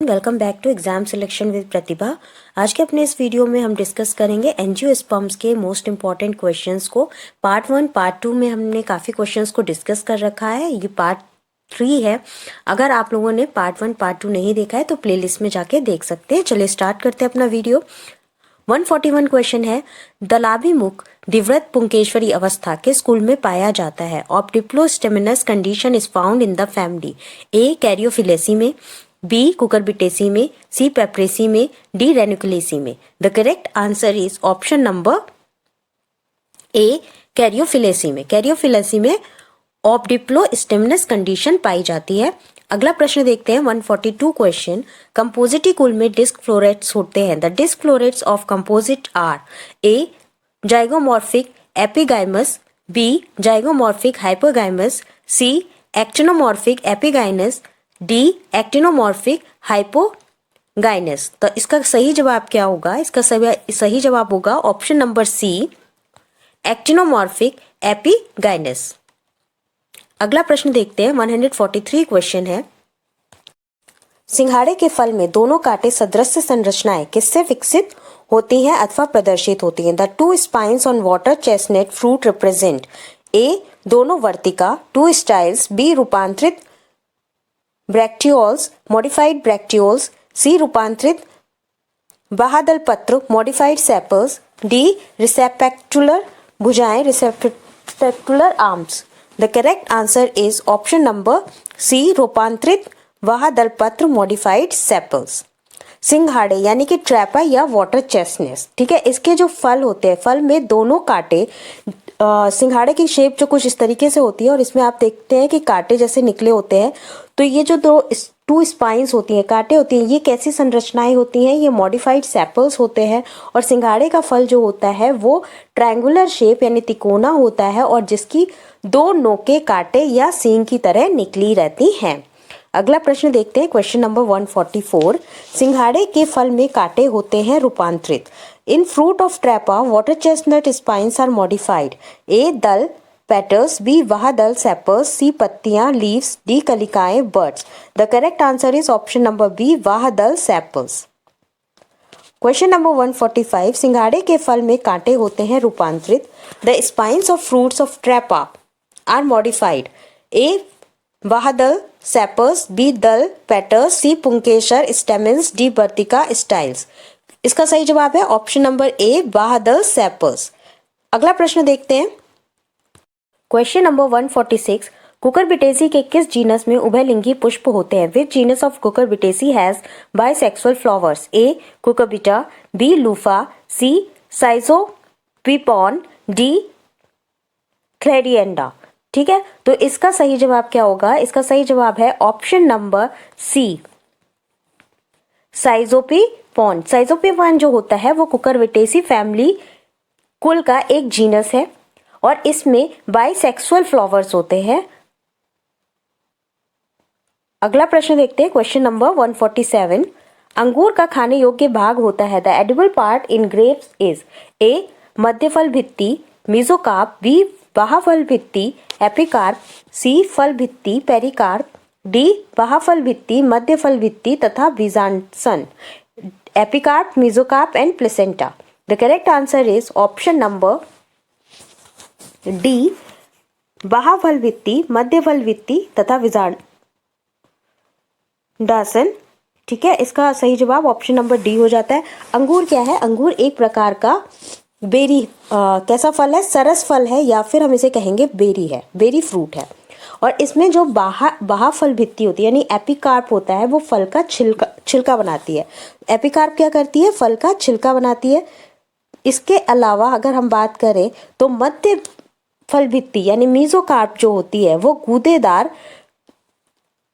Welcome back to exam selection with Pratibha. आज के अपने इस वीडियो में हम डिस्कस करेंगे एंजियोस्पर्म्स के मोस्ट इंपॉर्टेंट क्वेश्चंस को। पार्ट 1 पार्ट 2 में हमने काफ़ी क्वेश्चंस को डिस्कस कर रखा है। ये पार्ट 3 है। अगर आप लोगों ने पार्ट 1 पार्ट 2 नहीं देखा है तो प्लेलिस्ट में जाके देख सकते हैं। चलिए स्टार्ट करते हैं अपना वीडियो। 141 क्वेश्चन है, दलाभिमुख द्विव्रत पुंकेश्वरी अवस्था के स्कूल में पाया जाता है। Obdiplostemonous condition is found in the family. A Caryophyllaceae में, बी कुकुरबिटेसी में, सी पेपरेसी में, डी रेनुकुलेसी में। The correct answer is option number A Caryophyllaceae में। कैरियोफिलेसी में ऑफ डिप्लोस्टेमिनस कंडीशन पाई जाती है। अगला प्रश्न देखते हैं 142 क्वेश्चन, कंपोजिटिकुल में डिस्क फ्लोरेट्स होते हैं। The disc florets of composite are A zygomorphic epigynous, B zygomorphic hypogynous, C actinomorphic epigynous, D actinomorphic hypogynous. तो इसका सही जवाब क्या होगा? इसका सही जवाब होगा option number C actinomorphic epigynous. अगला प्रश्न देखते हैं 143 क्वेश्चन है, सिंघाड़े के फल में दोनों कांटे सदृश संरचनाएं किससे विकसित होती हैं अथवा प्रदर्शित होती हैं? The two spines on water chestnut fruit represent A दोनों वर्तिका, टू स्टाइल्स, बी रूपांतरित ब्रैक्टियोल्स, मॉडिफाइड ब्रैक्टियोल्स, सी रूपांतरित बाह्यदल पत्र, मॉडिफाइड सेपल्स, डी रिसेप्टेक्युलर भुजाएं, receptacular arms. The correct answer is option number C रूपांतरित बाह्यदल पत्र, मॉडिफाइड सेपल्स। सिंघाड़े यानी कि ट्रैपा या वाटर चेस्टनट, ठीक है, इसके जो फल होते हैं, फल में दोनों कांटे, सिंघाड़े की शेप जो कुछ इस तरीके से होती है और इसमें आप देखते हैं कि कांटे जैसे निकले होते हैं। तो ये जो टू स्पाइन्स होती हैं, कांटे होती हैं, ये कैसी संरचनाएं होती हैं? ये मॉडिफाइड सेपल्स होते हैं। और सिंघाड़े का फल जो होता है वो ट्रायंगुलर शेप यानी तिकोना होता है और जिसकी दो नोके कांटे या सींग की तरह निकली रहती हैं। अगला प्रश्न देखते हैं क्वेश्चन नंबर 144, सिंघाड़े के फल में कांटे होते हैं रूपांतरित। In fruit of Trapa water chestnut spines are modified. A दल पेटल्स, बी बाह्यदल सेपल्स, सी पत्तियां लीव्स, डी कलिकाएं buds. The correct answer is option number B बाह्यदल सेपल्स। क्वेश्चन नंबर 145, सिंघाड़े के फल में कांटे होते हैं रूपांतरित। The spines of fruits of Trapa are modified. A बाह्यदल सेपल्स, बी दल पेटल्स, सी पुंकेसर स्टेमेंस, डी वर्तिका स्टाइल्स। इसका सही जवाब है ऑप्शन नंबर ए बाह्यदल सेपल्स। अगला प्रश्न देखते हैं क्वेश्चन नंबर 146, कुकुरबिटेसी के किस जीनस में उभयलिंगी पुष्प होते हैं? Which genus of Cucurbitaceae has bisexual flowers? A Cucurbita, B Luffa, C Schizopepon, D Clerianda. ठीक है, तो इसका सही जवाब क्या होगा? इसका सही जवाब है ऑप्शन नंबर सी साइजोपिपॉन। साइजोपिपॉन जो होता है वो कुकुरबिटेसी फैमिली कुल का एक जीनस है और इसमें बाइसेक्सुअल फ्लावर्स होते हैं। अगला प्रश्न देखते हैं क्वेश्चन नंबर 147, अंगूर का खाने योग्य भाग होता है। The edible part in grapes is A मध्यफल भित्ति मीजोकार्प, बी बाह्यफल भित्ति एपिकार्प, सी फल भित्ति पेरिकार्प, डी बाह्यफल भित्ति मध्यफल भित्ति तथा बीजांडसन। Epicarp, mesocarp and placenta. The correct answer is option number D बाह्यफल भित्ति मध्यफल भित्ति तथा बीजांडसन। ठीक है, इसका सही जवाब ऑप्शन नंबर डी हो जाता है। अंगूर क्या है? अंगूर एक प्रकार का बेरी कैसा फल है? सरस फल है या फिर हम इसे कहेंगे बेरी है, बेरी फ्रूट है। और इसमें जो बाह्यफल भित्ति होती है यानी एपिकार्प होता है वो फल का छिलका बनाती है। एपिकार्प क्या करती है? फल का छिलका बनाती है। इसके अलावा अगर हम बात करें तो मध्य फल भित्ति यानी मीजोकार्प जो होती है वो गूदेदार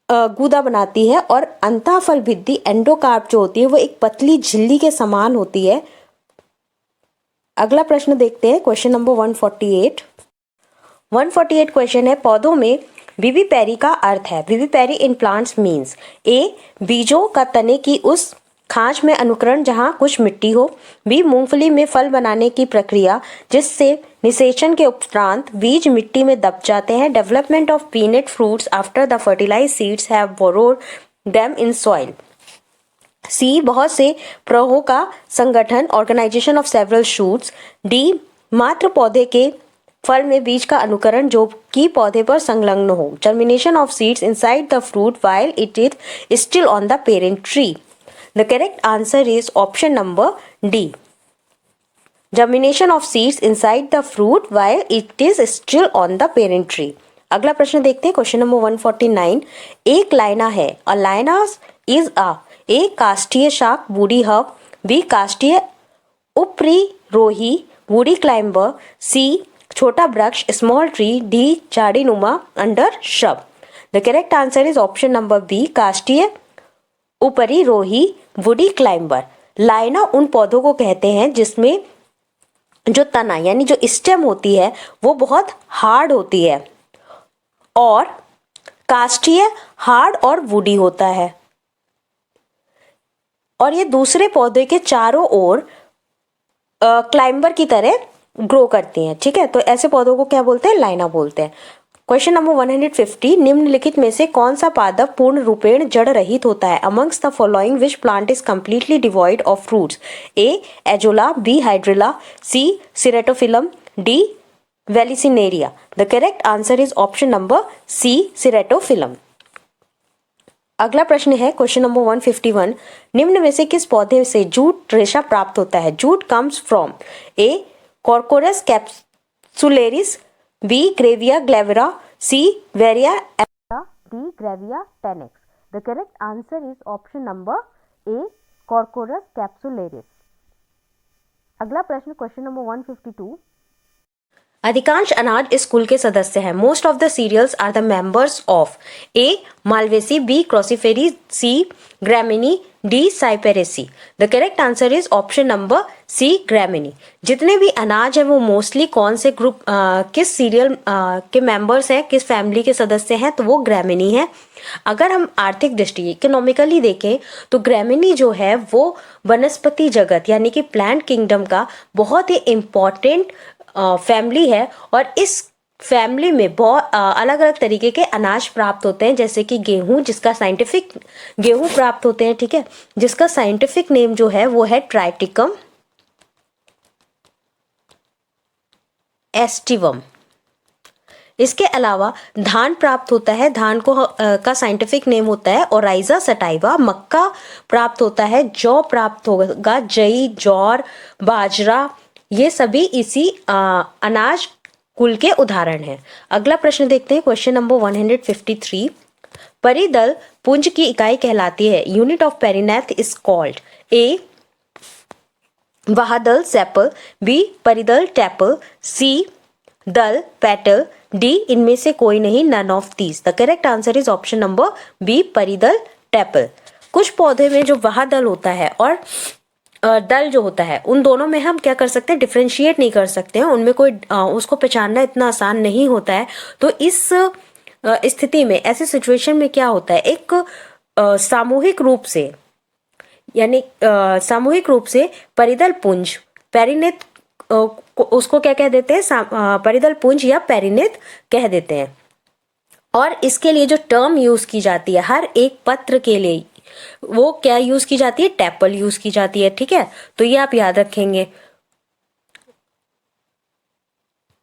गूदा बनाती है और अंतःफल भित्ति एंडोकार्प जो होती है वो एक पतली झिल्ली के समान होती है। अगला प्रश्न देखते हैं क्वेश्चन नंबर 148। 148 क्वेश्चन है, पौधों में विविपेरी का अर्थ है। विविपेरी इन प्लांट्स मीन्स ए बीजों का तने की उस खांच में अनुकरण जहां कुछ मिट्टी हो, बी मूंगफली में फल बनाने की प्रक्रिया जिससे निषेचन के उपरांत बीज मिट्टी में दब जाते हैं। Development of peanut fruits after the fertilised seeds have burrowed them in soil. C बहुत से प्रवाहों का संगठन, organisation of several shoots. D मात्र पौधे के फल में बीज का अनुकरण जो कि पौधे पर संलग्न हो, germination of seeds inside the fruit while it is still on the parent tree. The correct answer is option number D, germination of seeds inside the fruit while it is still on the parent tree. अगला प्रश्न देखते हैं, question number 149। एक लाइना है, अ लाइना is A काष्ठीय शाक वुडी हब, बी काष्ठीय उपरिरोही वुडी क्लाइंबर, सी छोटा वृक्ष स्मॉल ट्री, डी झाड़ीनुमा under shrub. The correct answer is option number B, काष्ठीय उपरिरोही वुडी क्लाइंबर। लाइना उन पौधों को कहते हैं जिसमें जो तना यानी जो स्टेम होती है वो बहुत हार्ड होती है, और काष्ठीय हार्ड और वुडी होता है, और ये दूसरे पौधे के चारों ओर क्लाइंबर की तरह ग्रो करती हैं। ठीक है, तो ऐसे पौधों को क्या बोलते हैं? लाइना बोलते हैं। क्वेश्चन नंबर 150, निम्नलिखित में से कौन सा पादप पूर्ण रूपेण जड़ रहित होता है? Amongst the following which plant is completely devoid of fruits? A Azolla, B Hydrilla, C Ceratophyllum, D Vallisneria. The correct answer is option number C, Ceratophyllum. अगला प्रश्न है क्वेश्चन नंबर 151, निम्न में से किस पौधे से जूट रेशा प्राप्त होता है? Jute comes from A Corchorus capsularis, B Grewia glevira, C veria apta, D Grewia tenax. The correct answer is option number A, Corchorus capsularis. अगला प्रश्न क्वेश्चन नंबर 152, अधिकांश अनाज इस कुल के सदस्य हैं। Most of the cereals are the members of A Malvaceae, B Cruciferae, C Gramineae, D Cyperaceae. The correct answer is option number C, Gramineae. जितने भी अनाज हैं वो मोस्टली कौन से ग्रुप किस सीरियल के मेंबर्स हैं, किस फैमिली के सदस्य हैं? तो वो ग्रामिनी है। अगर हम आर्थिक दृष्टि इकोनॉमिकली देखें तो ग्रामिनी जो है वो वनस्पति जगत यानी कि प्लांट किंगडम का बहुत ही इम्पॉर्टेंट फैमिली है, और इस फैमिली में बहुत अलग अलग तरीके के अनाज प्राप्त होते हैं, जैसे कि गेहूं, जिसका साइंटिफिक गेहूं प्राप्त होते हैं, ठीक है, जिसका साइंटिफिक नेम जो है वो है ट्राइटिकम एस्टिवम। इसके अलावा धान प्राप्त होता है, धान को का साइंटिफिक नेम होता है ओराइजा सटाइवा। मक्का प्राप्त होता है, जौ प्राप्त होगा, जई, जौर, बाजरा, ये सभी इसी अनाज कुल के उदाहरण हैं। अगला प्रश्न देखते हैं क्वेश्चन नंबर 153, परिदल पुंज की इकाई कहलाती है। Unit of perianth is called A वहादल सेपल, बी परिदल टैपल, सी दल पेटल, डी इनमें से कोई नहीं, none of these. The correct answer is option number B, परिदल टैपल। कुछ पौधे में जो वहादल होता है और दल जो होता है, उन दोनों में हम क्या कर सकते हैं? डिफ्रेंशिएट नहीं कर सकते हैं, उनमें कोई उसको पहचानना इतना आसान नहीं होता है। तो इस स्थिति में, ऐसी सिचुएशन में क्या होता है, एक सामूहिक रूप से यानी सामूहिक रूप से परिदल पुंज, पेरिनेथ उसको क्या कह देते हैं? परिदल पुंज या पेरिनेथ कह देते हैं। और इसके लिए जो टर्म यूज की जाती है हर एक पत्र के लिए, वो क्या यूज की जाती है? टैपल यूज की जाती है। ठीक है, तो ये आप याद रखेंगे।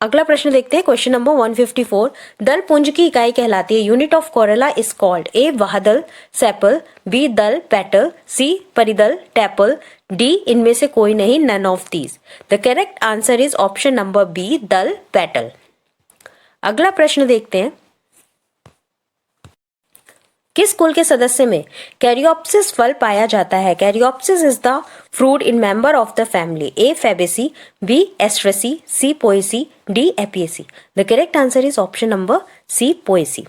अगला प्रश्न देखते हैं क्वेश्चन नंबर 154, दल पुंज की इकाई कहलाती है। Unit of corolla is called A वहादल सेपल, बी दल पेटल, सी परिदल टैपल, डी इनमें से कोई नहीं, none of these. The correct answer is option number B, दल पेटल। अगला प्रश्न देखते हैं, किस कुल के सदस्य में कैरियोप्सिस फल पाया जाता है? Caryopsis is the fruit in member of the family. A Fabaceae, B Asteraceae, C Poaceae, D Apiaceae. The correct answer is option number C, Poaceae.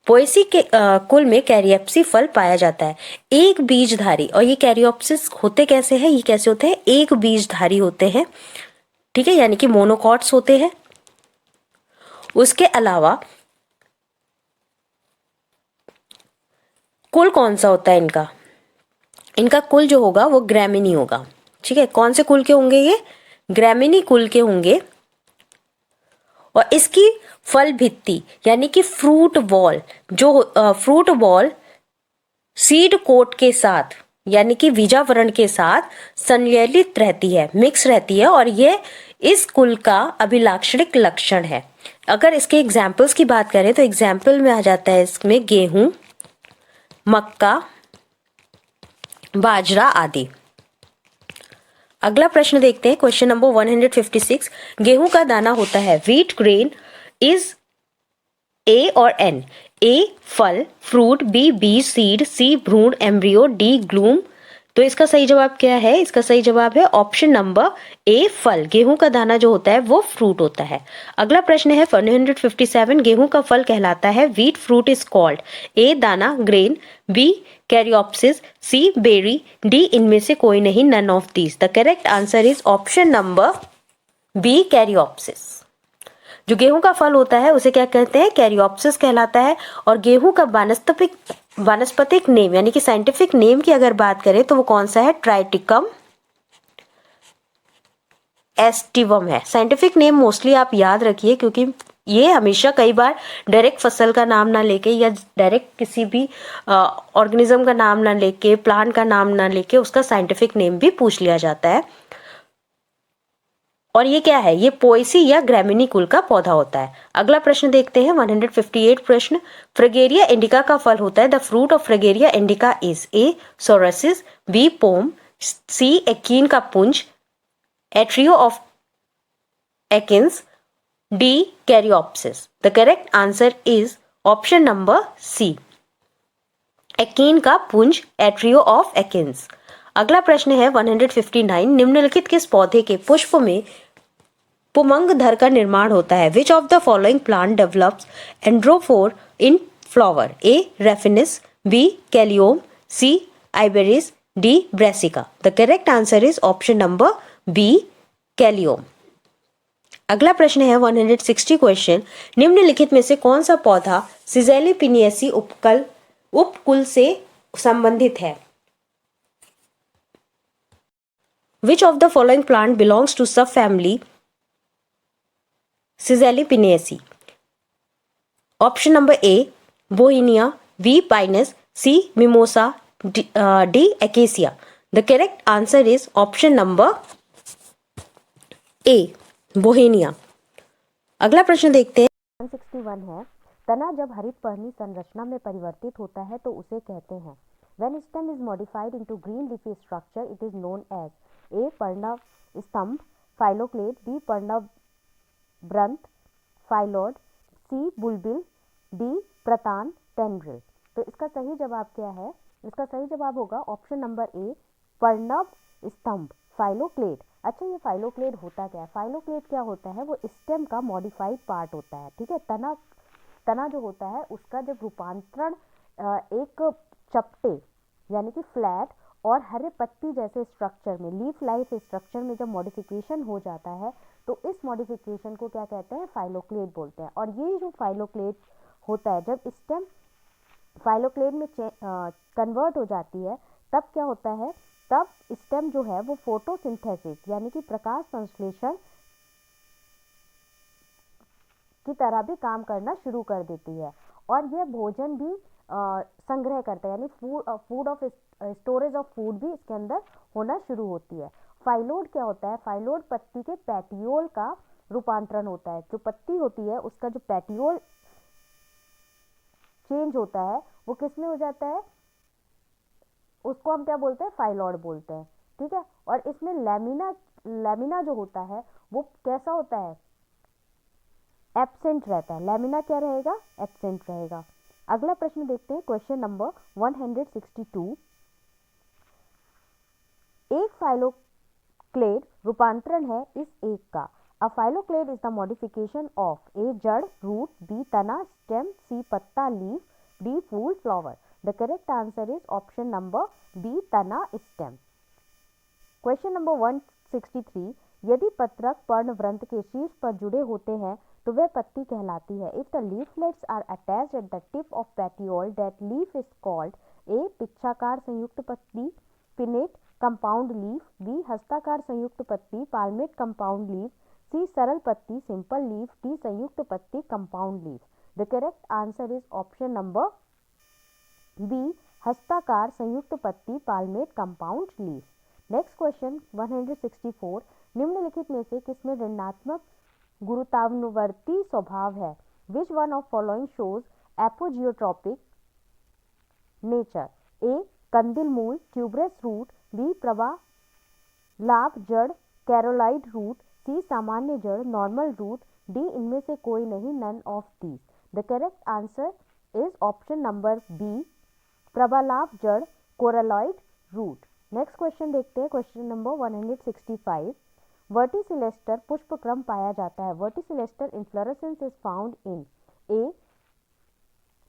Poaceae के कुल में कैरियोप्सी फल पाया जाता है। एक बीजधारी, और ये कैरियोप्सिस होते कैसे हैं? ये कैसे होते हैं? एक बीजधारी होते हैं, ठीक है, यानी कि मोनोकॉट्स होते हैं। उसके अलावा कुल कौन सा होता है इनका? इनका कुल जो होगा वो ग्रैमिनी होगा। ठीक है, कौन से कुल के होंगे? ये ग्रैमिनी कुल के होंगे। और इसकी फल भित्ति यानी कि फ्रूट बॉल, जो फ्रूट बॉल सीड कोट के साथ यानी कि बीजावरण के साथ संलयित रहती है, मिक्स रहती है, और ये इस कुल का अभिलाक्षणिक लक्षण है। अगर इसके एग्जाम्पल्स की बात करें तो एग्जाम्पल में आ जाता है इसमें गेहूं, मक्का, बाजरा आदि। अगला प्रश्न देखते हैं, क्वेश्चन नंबर 156। गेहूं का दाना होता है, व्हीट ग्रेन इज ए और एन। ए फल, फ्रूट, बी बीज सीड, सी भ्रूण एम्ब्रियो, डी ग्लूम। तो इसका सही जवाब क्या है? इसका सही जवाब है ऑप्शन नंबर ए फल। गेहूं का दाना जो होता है वो फ्रूट होता है। अगला प्रश्न है 157। गेहूं का फल कहलाता है, wheat fruit is called a दाना grain, B caryopsis, C berry, D इनमें से कोई नहीं, none of these. The correct answer is option number B caryopsis. जो गेहूं का फल होता है उसे क्या कहते हैं? कैरियोप्सिस कहलाता है। और गेहूं का वानस्पतिक नेम यानी कि साइंटिफिक नेम की अगर बात करें तो वो कौन सा है? ट्राइटिकम एस्टिवम है। साइंटिफिक नेम मोस्टली आप याद रखिए, क्योंकि ये हमेशा कई बार डायरेक्ट फसल का नाम ना लेके या डायरेक्ट किसी भी ऑर्गेनिज्म का नाम ना लेके, प्लांट का नाम ना लेके उसका साइंटिफिक नेम भी पूछ लिया जाता है। और ये क्या है? ये पोएसी या ग्रैमिनी कुल का पौधा होता है। अगला प्रश्न देखते हैं 158 प्रश्न। फ्रिगेरिया इंडिका का फल होता है, the fruit of Fragaria indica is A sorosis, B pome, C achene का पुंज, etaerio of achenes, D caryopsis. The correct answer is option number C, achene का पुंज, एट्रियो ऑफ एकिन्स। अगला प्रश्न है 159। निम्नलिखित किस पौधे के पुष्प में पुमंग धर का निर्माण होता है? Which of the following plant develops androphore in flower? A Raphanus, B Cleome, C Iberis, D Brassica. The correct answer is option number B Cleome. अगला प्रश्न है 160 क्वेश्चन। निम्नलिखित में से कौन सा पौधा सिजेलिपिनियसी उपकुल से संबंधित है? Which of the following plant belongs to sub family Caesalpiniaceae? Option number A Bauhinia, B Pinus, C Mimosa, D Acacia. The correct answer is option number A Bauhinia. अगला प्रश्न देखते हैं 161 है। तना जब हरित पर्णी संरचना में परिवर्तित होता है तो उसे कहते हैं? When stem is modified into green leafy structure, it is known as A. Parnav स्तंभ फाइलोक्लेड, B. पर्णव ब्रंथ फाइलोड, सी बुलबिल, डी प्रतान टेंड्रिल। तो इसका सही जवाब क्या है? इसका सही जवाब होगा ऑप्शन नंबर ए पर्णव स्तंभ फाइलोक्लेड। अच्छा, ये फाइलोक्लेड होता क्या है? फाइलोक्लेड क्या होता है? वो स्टेम का मॉडिफाइड पार्ट होता है। ठीक है, तना जो होता है उसका जब रूपांतरण एक चपटे यानी कि फ्लैट और हरे पत्ती जैसे स्ट्रक्चर में, लीफ लाइफ स्ट्रक्चर में जब मॉडिफिकेशन हो जाता है तो इस मॉडिफिकेशन को क्या कहते हैं? फाइलोक्लेड बोलते हैं। और ये जो फाइलोक्लेड होता है, जब स्टेम फाइलोक्लेड में कन्वर्ट हो जाती है तब क्या होता है? तब स्टेम जो है वो फोटोसिंथेसिस यानी कि प्रकाश संश्लेषण की तरह भी काम करना शुरू कर देती है और यह भोजन भी संग्रह करता है, यानी food of storage of food भी इसके अंदर होना शुरू होती है। फाइलोड क्या होता है? फाइलोड पत्ती के पैटियोल का रूपांतरण होता है। जो पत्ती होती है उसका जो पैटियोल चेंज होता है वो किस में हो जाता है? उसको हम क्या बोलते हैं? फाइलॉइड बोलते हैं। ठीक है, और इसमें लैमिना जो होता है वो कैसा होता है? एब्सेंट रहता है। लैमिना क्या रहेगा? एब्सेंट रहेगा। अगला प्रश्न देखते हैं, क्वेश्चन नंबर 162। एक फाइलोक्लेड रूपांतरण है इस एक का। A phylloclade is the modification of A जड़ रूट, बी तना स्टेम, सी पत्ता लीफ, डी फूल flower. The correct answer is option number B तना स्टेम। Question number 163। यदि पत्रक पर्णवृंत के शीर्ष पर जुड़े होते हैं तो वह पत्ती कहलाती है। If the leaflets are attached at the tip of petiole that leaf is called A पिच्छाकार संयुक्त पत्ती पिनेट कंपाउंड लीफ, बी हस्ताकार संयुक्त पत्ती पाल्मेट कंपाउंड लीफ, सी सरल पत्ती सिंपल लीफ, डी संयुक्त पत्ती compound leaf. The correct answer is option number B हस्ताकार संयुक्त पत्ती palmate compound leaf. Next question 164, निम्नलिखित में से किसमें ऋणात्मक गुरुत्वानुवर्ती स्वभाव है? Which one of following shows apogeotropic nature? A कंदिल मूल ट्यूबरस रूट, बी प्रवालाभ जड़ कैरोलाइड रूट, सी सामान्य जड़ नॉर्मल रूट, डी इनमें से कोई नहीं none of these. The correct answer is option number B प्रवालाभ जड़ कोरलॉइड रूट। नेक्स्ट क्वेश्चन देखते हैं, क्वेश्चन नंबर 165, वर्टिसिलेस्टर पुष्पक्रम पाया जाता है। Verticillaster inflorescence is found in A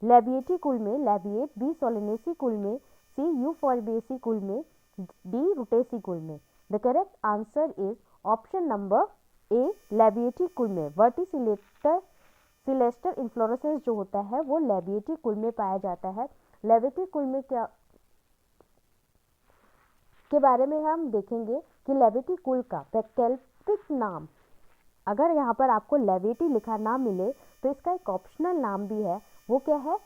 Labiatae कुल में लैबिएट, बी सोलेनेसी कुल में, सी यूफोर्बिएसी कुल में, डी रुटेसी कुल में। The correct answer is option number A Labiatae कुल में। वर्टिसिलेस्टर इन्फ्लोरेसेंस जो होता है वो लैबिएटी कुल में पाया जाता है। लैबिएटी कुल में क्या के बारे में हम देखेंगे कि लैबिएटी कुल का वैकल्पिक नाम, अगर यहाँ पर आपको लैबिएटी लिखा ना मिले तो इसका एक ऑप्शनल नाम भी है, वो क्या है?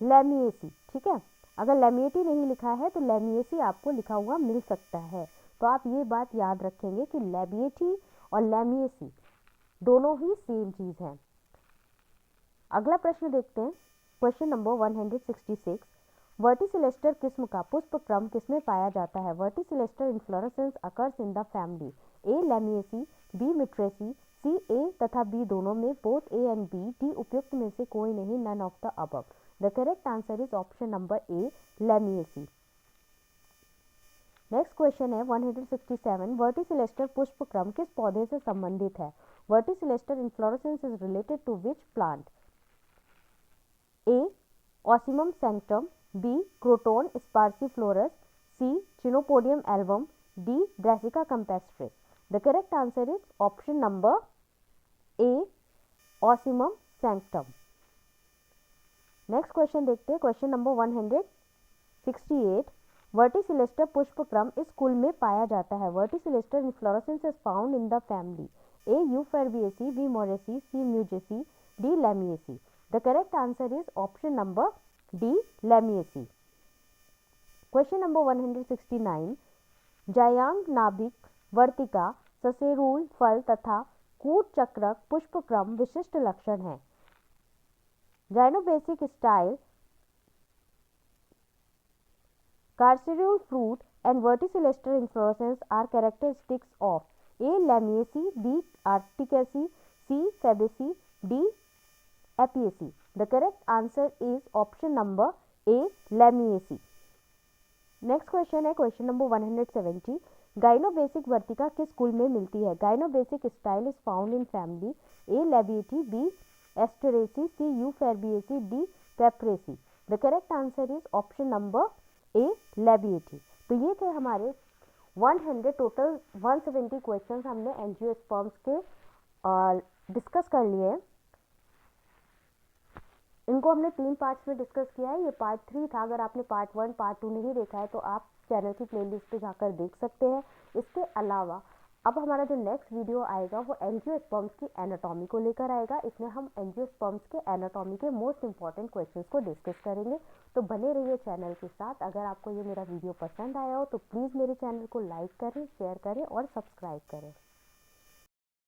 लैमिएसी। ठीक है, अगर लैमिएटी नहीं लिखा है तो लैमिएसी आपको लिखा हुआ मिल सकता है। तो आप ये बात याद रखेंगे कि लैबिएटी और लैमिएसी दोनों ही सेम चीज है। अगला प्रश्न देखते हैं, क्वेश्चन नंबर 166, वर्टिसिलेस्टर किस्म का पुष्पक्रम किसमें पाया जाता है? Verticillaster inflorescence occurs in the family A Lamiaceae, B Myrtaceae, C A तथा बी दोनों में, both A and B, D उपयुक्त में से कोई नहीं none of the above. The correct answer is option number A Lamiaceae. Next question है 167, verticillaster पुष्पक्रम किस पौधे से संबंधित है? Verticillaster inflorescence is related to which plant? A Ocimum sanctum, B Croton sparsiflorus, C Chenopodium album, D brassica campestris. The correct answer is option number A Ocimum sanctum. Next question देखते हैं, question number 168, वर्टिसिलेस्टर पुष्पक्रम इस कुल में पाया जाता है? Verticillaster inflorescence is found in the family A Euphorbiaceae, B Moraceae, C Musaceae, D Lamiaceae. The correct answer is option number D Lamiaceae. Question number 169, जायांग नाभिक वर्तिका ससेरूल फल तथा कूट चक्रक पुष्पक्रम विशिष्ट लक्षण है। जाइनोबेसिक style carcerule fruit and verticillaster inflorescence are characteristics of A. Lamiaceae, B. Articaceae, C. Fabaceae, D. Apiaceae. The correct answer is option number A. Lamiaceae. Next question है, क्वेश्चन नंबर 170, गाइनोबेसिक वर्तिका किस कुल में मिलती है? Gynobasic style is found in family A Labiatae, B Asteraceae, C Euphorbiaceae, D Piperaceae. The correct answer is option number A Labiatae. तो ये थे हमारे 100 टोटल 170 क्वेश्चंस हमने एंजियोस्पर्म्स के डिस्कस कर लिए हैं। इनको हमने 3 पार्ट्स में डिस्कस किया है। ये पार्ट 3 था। अगर आपने पार्ट 1 पार्ट 2 नहीं देखा है तो आप चैनल की प्लेलिस्ट पे जाकर देख सकते हैं। इसके अलावा अब हमारा जो नेक्स्ट वीडियो आएगा वो एंजियोस्पर्म्स की एनाटॉमी को लेकर आएगा। इसमें हम एंजियोस्पर्म्स के एनाटॉमी के मोस्ट इंपॉर्टेंट क्वेश्चंस को डिस्कस करेंगे। तो बने रहिए चैनल के साथ। अगर आपको ये मेरा वीडियो पसंद आया हो तो प्लीज़ मेरे चैनल को लाइक करें, शेयर करें और सब्सक्राइब करें।